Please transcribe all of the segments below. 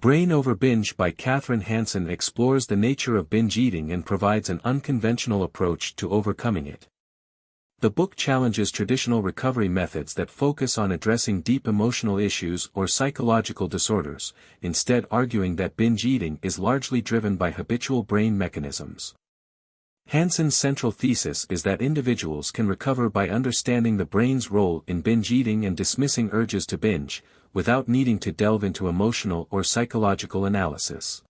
Brain Over Binge by Katherine Hansen explores the nature of binge eating and provides an unconventional approach to overcoming it. The book challenges traditional recovery methods that focus on addressing deep emotional issues or psychological disorders, instead arguing that binge eating is largely driven by habitual brain mechanisms. Hansen's central thesis is that individuals can recover by understanding the brain's role in binge eating and dismissing urges to binge, without needing to delve into emotional or psychological analysis.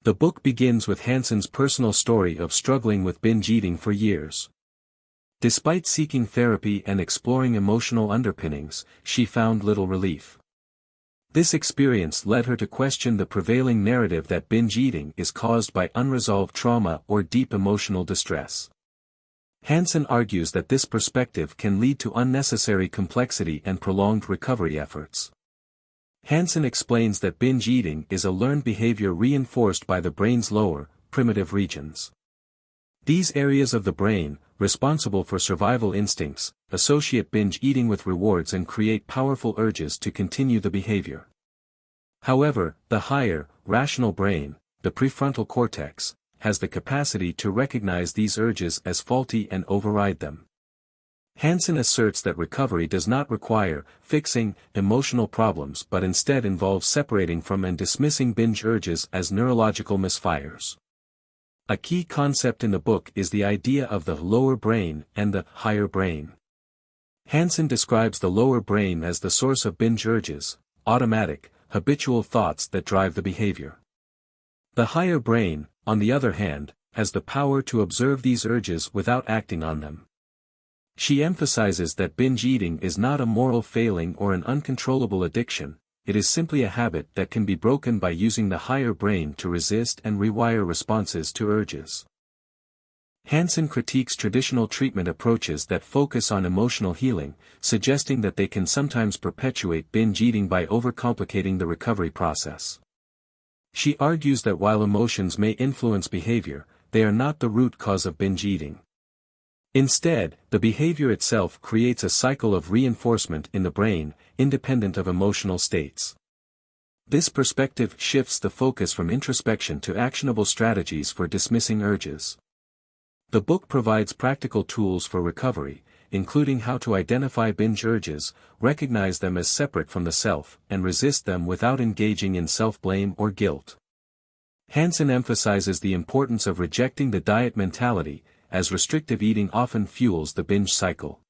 The book begins with Hansen's personal story of struggling with binge eating for years. Despite seeking therapy and exploring emotional underpinnings, she found little relief. This experience led her to question the prevailing narrative that binge eating is caused by unresolved trauma or deep emotional distress. Hansen argues that this perspective can lead to unnecessary complexity and prolonged recovery efforts. Hansen explains that binge eating is a learned behavior reinforced by the brain's lower, primitive regions. These areas of the brain, responsible for survival instincts, associate binge eating with rewards and create powerful urges to continue the behavior. However, the higher, rational brain, the prefrontal cortex, has the capacity to recognize these urges as faulty and override them. Hansen asserts that recovery does not require fixing emotional problems but instead involves separating from and dismissing binge urges as neurological misfires. A key concept in the book is the idea of the lower brain and the higher brain. Hansen describes the lower brain as the source of binge urges, automatic, habitual thoughts that drive the behavior. The higher brain, on the other hand, has the power to observe these urges without acting on them. She emphasizes that binge eating is not a moral failing or an uncontrollable addiction, it is simply a habit that can be broken by using the higher brain to resist and rewire responses to urges. Hansen critiques traditional treatment approaches that focus on emotional healing, suggesting that they can sometimes perpetuate binge eating by overcomplicating the recovery process. She argues that while emotions may influence behavior, they are not the root cause of binge eating. Instead, the behavior itself creates a cycle of reinforcement in the brain, independent of emotional states. This perspective shifts the focus from introspection to actionable strategies for dismissing urges. The book provides practical tools for recovery, including how to identify binge urges, recognize them as separate from the self, and resist them without engaging in self-blame or guilt. Hansen emphasizes the importance of rejecting the diet mentality, as restrictive eating often fuels the binge cycle.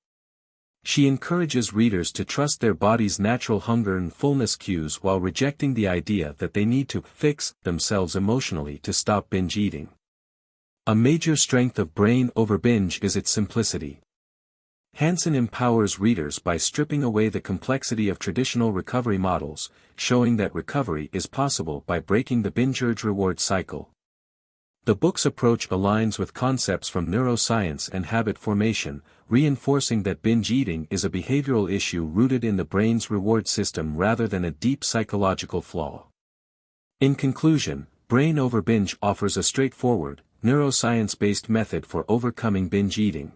She encourages readers to trust their body's natural hunger and fullness cues while rejecting the idea that they need to fix themselves emotionally to stop binge eating. A major strength of Brain Over Binge is its simplicity. Hansen empowers readers by stripping away the complexity of traditional recovery models, showing that recovery is possible by breaking the binge-urge reward cycle. The book's approach aligns with concepts from neuroscience and habit formation, reinforcing that binge eating is a behavioral issue rooted in the brain's reward system rather than a deep psychological flaw. In conclusion, Brain Over Binge offers a straightforward, neuroscience-based method for overcoming binge eating.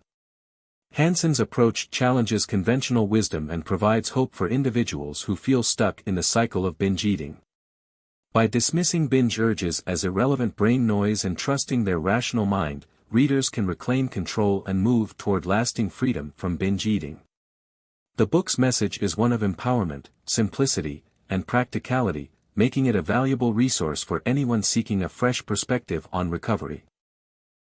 Hansen's approach challenges conventional wisdom and provides hope for individuals who feel stuck in the cycle of binge eating. By dismissing binge urges as irrelevant brain noise and trusting their rational mind, readers can reclaim control and move toward lasting freedom from binge eating. The book's message is one of empowerment, simplicity, and practicality, making it a valuable resource for anyone seeking a fresh perspective on recovery.